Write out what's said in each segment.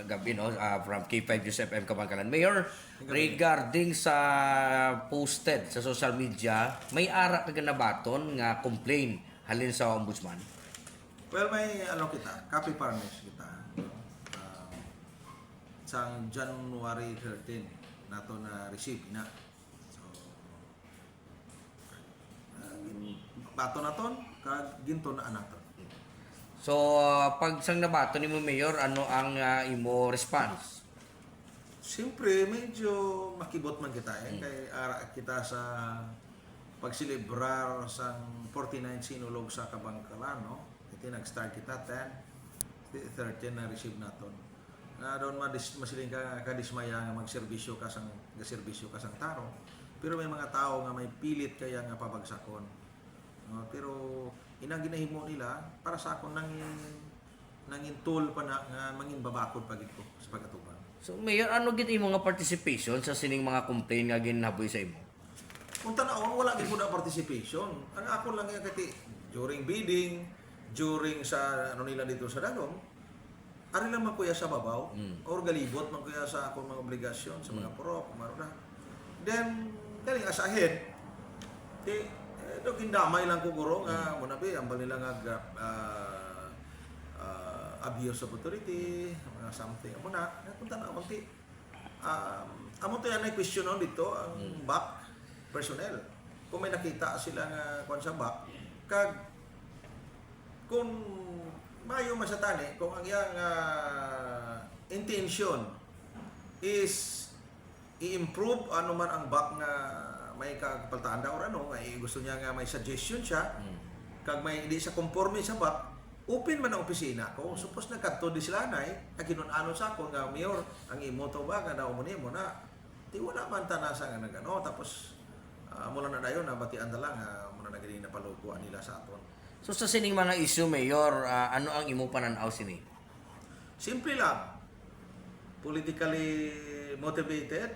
Gabi no from K5 News FM Kabangkalan. Mayor, regarding sa posted sa social media, may ara ka nabaton nga complain halin sa ombudsman. Well, may kita, copy partners kita. Sang January 13 nato na receive na. So bato naton kag ginto na anaton. So pag sang nabaton nimo Mayor, ano ang imo response? Siyempre, medyo makibot man kita kay ara kita sa pagsilibrar sang 49 sinulog sa Kabangkalan, no? Iti nag-start kita 13 na receive naton. Na doon masiling ka kadismaya nga magserbisyo ka sang taro. Pero may mga tao nga may pilit kaya nga pabagsakon. Pero inang ginahimo nila para sa akon nangin tool pa na nga mangin babakod pagid ko sa pagatuban. So Mayor, ano gid imo nga participation sa sining mga complaint nga ginhaboy sa imo? Kung tanawon, wala gid ko na participation. Ang ako lang nga kati during bidding, during sa nila dito sa Dagom, ari lang man kuya sa babaw or galibot man kuya sa akong mga obligasyon sa mga prop, maroon. Then galing as ahead, do kindamay lang ko guro nga mo na be ambal nila nga abuse of authority, mga something amo na punta na konti. Amo to yan ay question on dito ang back personnel. Kung may nakita sila nga kon sa back kag kung mayo masatani kung ang iyang intention is i-improve ano man ang back nga may kagpaltaan daw or ano, ay gusto niya nga may suggestion siya, kag may hindi siya conforme sa back, open man ang opisina ko. Suppose nagkadto di sila nay, ginon-ano sa ako nga Mayor, ang imo to ba nga daw mo nimo na di wala man tanasa nga nagano, tapos mula na dayon na batian na lang muna na gini na palukuan nila sa aton. So sa sining mga issue Mayor, ano ang imo pananaw sini? Simple lang. Politically motivated,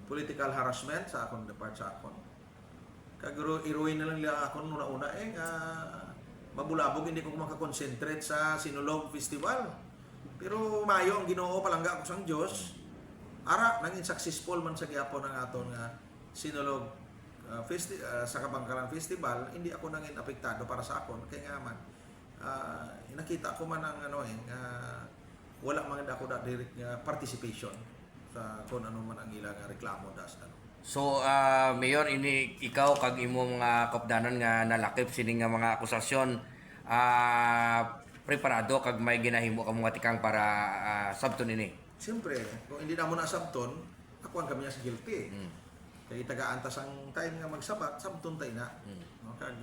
political harassment sa akong depart sa akon. Kaguro iruin na lang nila akon una-una mabulabog hindi ko makakonsentrate sa Sinulog Festival. Pero mayo ang Ginoo palangga ako sang Dios. Ara nangin successful man sa gyapon ng aton nga Sinulog sa Kabangkalan Festival, hindi ako nangin apektado para sa akon kay nga man nakita ko man ang wala man ako da direct nga participation sa kung ano man ang ilang reklamo das ano. So Mayor, ini ikaw kag imo mga kopdanan nga nalakip sining nga mga akusasyon, preparado kag may ginahimo ka mga tikang para sabton ini. Siyempre, kung hindi na mo na sabton, ako ang kami sa guilty. Kaya taga-antas ang time nga magsabat, sabton tayo na. No, kag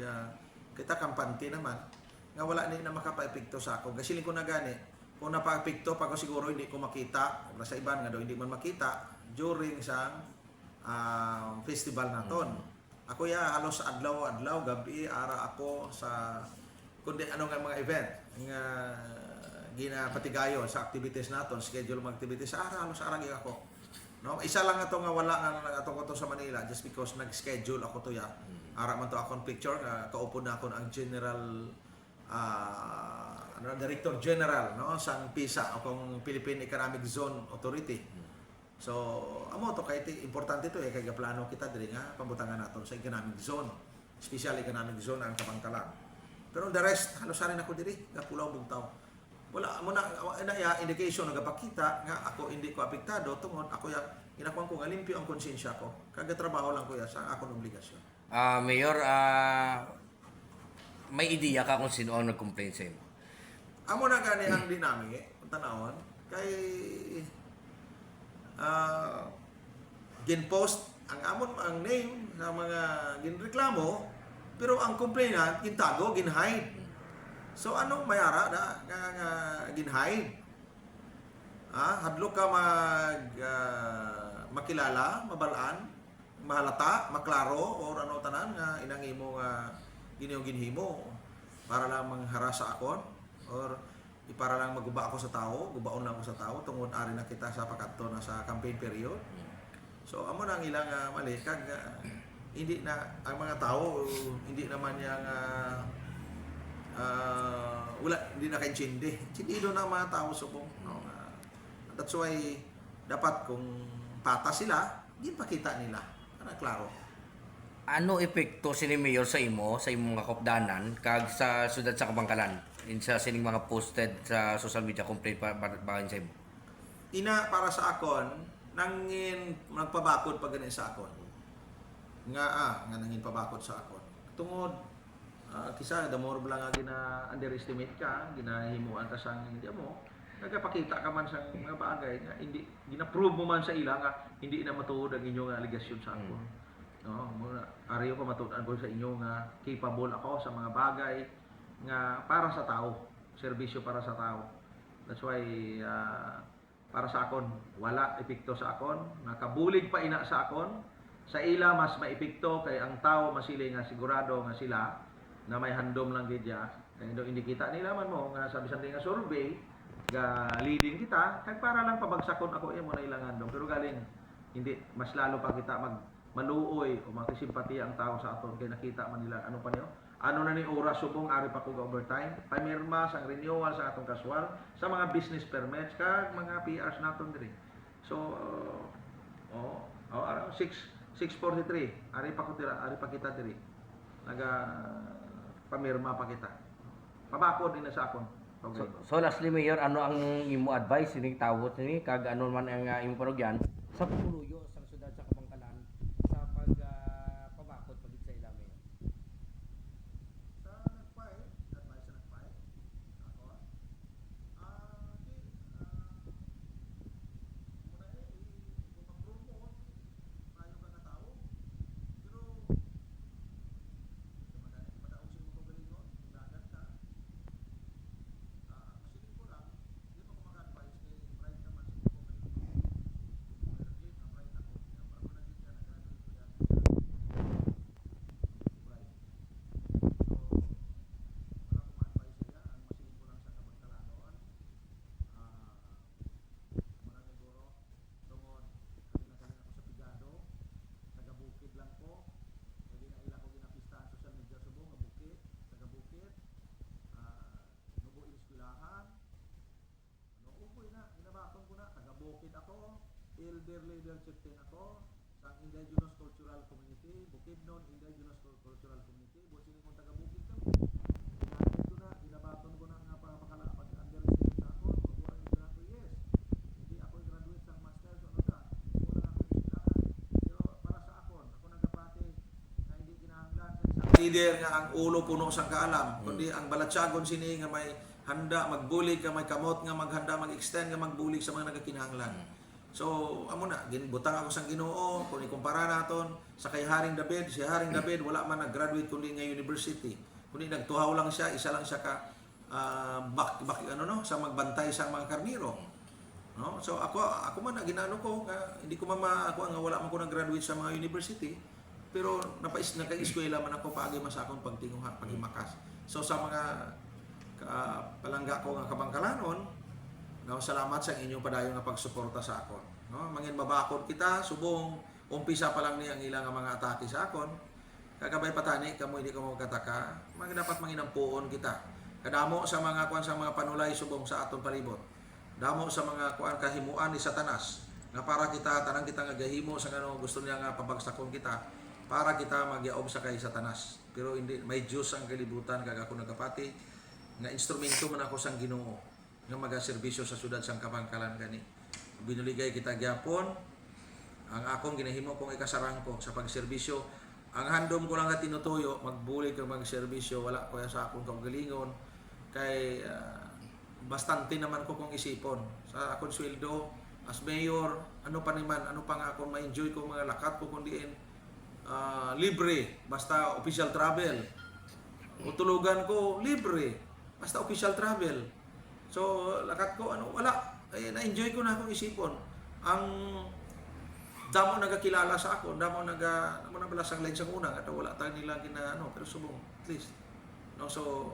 kita kampante naman nga wala ni na makapaepekto sa ako. Kasi ko na gani kung napaepekto pag siguro hindi ko makita sa iban nga daw hindi man makita during sa festival naton. Ako halos adlaw gabi ara ako sa kundi ano nga mga event nga ginapatigayon sa activities naton, schedule mga activities halos aragi ako. No, isa lang ato nga wala nga ato ko to sa Manila just because nag-schedule ako to ara man to akong picture nga kaupo na ako ang general Director General no sang PISA o kung Philippine Economic Zone Authority. So amo to kay importante to kay plano kita diri nga pambutangan naton sa economic zone, special economic zone ang Kabangkalan. Pero the rest halos rin ako diri nga Pulau Bugtaw. Wala mo na indication nagapakita nga ako hindi ko apektado tungod ako inakuan ko nga limpyo ang konsensya ko. Kaga trabaho lang ko sa akong obligasyon. Mayor, may ideya ka kung sino ang nag-complain sa imo? Amo na gani ang dinamik tanawon kay ginpost ang amon ang name sa mga ginreklamo pero ang complainant gintago, ginhide. So anong mayara nga ginhide? Hadlo ka makilala, mabalaan, mahalata, maklaro or ano tanan nga inang imo nga ginhimo para lang mangharas sa akon or para lang maguba ako sa tao, gubaon lang ako sa tao tungod ari na kita sa pakadto na sa campaign period. So amo nang ilang mali kag hindi na ang mga tao hindi naman yang wala hindi na kaintindi. Intindido na ang mga tao subong. No? That's why dapat kung patas sila, di pakita nila. Para klaro. Ano epekto sini Mayor sa imong mga kopdanan kag sa syudad sa Kabangkalan in sa sining mga posted sa social media complaint bahin sa imo? Ina para sa akon, nangin nagpabakod pag ganun sa akon. Nga nangin pabakod sa akon. Tungod kisa the more lang nga gina underestimate ka, ginahimuan ka sang hindi mo, nagapakita ka man sa mga bagay nga hindi gina-prove mo man sa ila nga hindi na matuod ang inyong allegation sa akon. No, muna ariyo ko matuod ko sa inyo nga capable ako sa mga bagay nga para sa tao, serbisyo para sa tao. That's why para sa akon wala epekto sa akon, nakabulig pa ina sa akon. Sa ila mas maepekto kay ang tao masili nga sigurado nga sila na may handom lang gid ya. Kay hindi kita nila man mo nga sa bisan nga survey ga leading kita kay para lang pabagsakon ako mo na ilang handom. Pero galing hindi mas lalo pa kita maluoy o makisimpatiya ang tao sa aton kay nakita man nila ano pa niyo. Ano na ni oras subong ari pa ko ga overtime, pamirma sang renewal sa atong kaswal sa mga business permits kag mga PRs naton diri. So 643 ari pa kita diri. Naga pamirma pa kita. Pabakod din na sa akon. So lastly Mayor, ano ang imo advice sining tawo ni kag ano man ang imo parugyan sa puluyo sa syudad sa Kabangkalan sa pabakod pagit sa ila Mayor? Sa nagpay, advice sa nagpay. Ako. Muna mag-promote tayo ka tao. Pero madaog sa mo galingon, dagan ka. Masigit ko lang, hindi ko mag-advise kay right naman sa mo galingon. Right ako. Para mo na kita nag-graduate ko yan. Right. So, wala ko ma-advise siya. Ang masigit ko lang sa Kabangkalanon. Muna siguro, tungod, kami ako sa Pigado. Taga-bukid lang ko. Pwede na ila ko ginapistahan sa social media subong, nga bukid, taga-bukid. Nubo iniskwelahan. Upoy na, ginabaton ko na. Taga-bukid ako. Elder leader chieftain ako. Sa Indigenous Cultural Community. Bukidnon Indigenous Cultural Community. Busin kong taga-bukid kami. Ginamit ko na, ginabaton ko na nga para pag-understand sa ako. Mabuhay ko na 2 years. Hindi ako graduate sa master's o ano ka. Hindi ko lang ako iniskwelahan. Pero para sa akon, ako nagapati na hindi kinahanglan sa isang leader nga ang ulo puno sa kaalam. Kundi ang balatsagon sini nga may handa magbulig ka may kamot nga maghanda mag-extend nga magbulig sa mga nagakinahanglan. So amo na ginbutang ako sang Ginoo kung ikumpara naton sa kay Haring David, si Haring David wala man nag-graduate kundi nga university. Kundi nagtuhaw lang siya, isa lang siya ka sa magbantay sa mga karniro. No? So ako man ginano ko nga hindi ko ako nga wala man ko nag-graduate sa mga university. Pero naka-eskwela man ako paagi man sa akong pagtinguha, pagimakas. So sa mga palangga ko nga Kabangkalanon, no, salamat sa inyong padayon nga pagsuporta sa akon. No, mangin mabakod kita subong umpisa pa lang ni ang ilang mga atake sa akon. Kagabay patani kamo hindi ka magkataka, dapat manginampuon kita. Kadamo sa mga kuan sa mga panulay subong sa aton palibot. Damo sa mga kuan kahimuan ni Satanas nga para kita tanang kita nga gahimo sa ano gusto niya nga pabagsakon kita para kita magyaob sa kay Satanas. Pero hindi may Diyos ang kalibutan kag ako nagapati nga instrumento man ako sang Ginoo nga magaserbisyo sa syudad sang Kabangkalan gani. Binuligay kita gyapon ang akong ginahimo kong ikasarang ko sa pagserbisyo. Ang handom ko lang nga tinutuyo magbulig kag magserbisyo wala ko sa akong kaugalingon kay bastante naman ko kong isipon sa akong sweldo as mayor, ano pa naman, ano pa nga akong ma-enjoy ko mga lakat ko kundiin libre basta official travel. Utulugan ko libre basta official travel. So, lakat ko, wala. Na-enjoy ko na akong isipon. Ang damo nagakilala sa ako, damo nabalasang line sa unang, at wala tayo nila pero subong, at least. No, so,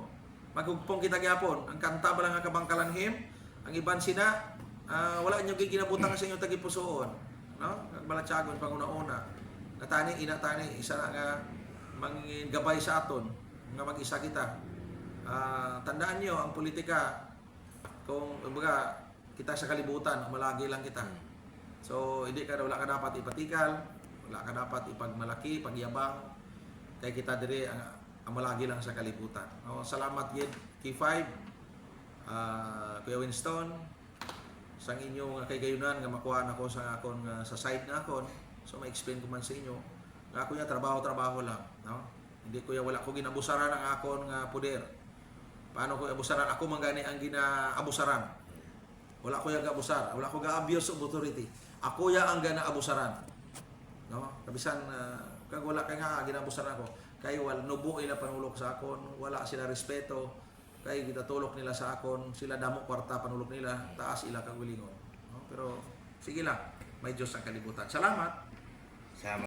magugpong kita gyapon. Ang kanta ba lang nga Kabangkalan hymn, ang iban sina, wala nyo ginabutang sa inyo tagipusoon. No? Balatsagon, panguna-una. Natani, inatani, isa na nga manggabay sa aton, nga mag-isa kita. Tandaan nyo, ang politika, kung kumbaga, kita sa kalibutan, malagi lang kita. So, wala ka dapat ipatikal, wala ka dapat ipagmalaki, pagyabang, kay kita diri ang malagi lang sa kalibutan. Salamat gid K5, Kuya Winston, sang inyong kay-gayunan nga makuha nako sa akon sa side na akon. So ma-explain ko man sa inyo nga ako ya trabaho lang, no? Hindi ko wala ko ginabusaran ang akon nga poder. Paano ko abusaran? Ako man gani ang ginaabusaran. Wala ko ga-abusar, wala ko ga-abuse of authority. Ako ya ang gana-abusaran. No? Kabisan kag wala kay nga ginabusaran ako. Kay wala nubo ila panulok sa akon, wala sila respeto. Kay gitatulok nila sa akon, sila damo kwarta panulok nila, taas ila kag wilingon. No? Pero sige lang, may Diyos ang kalibutan. Salamat. Sa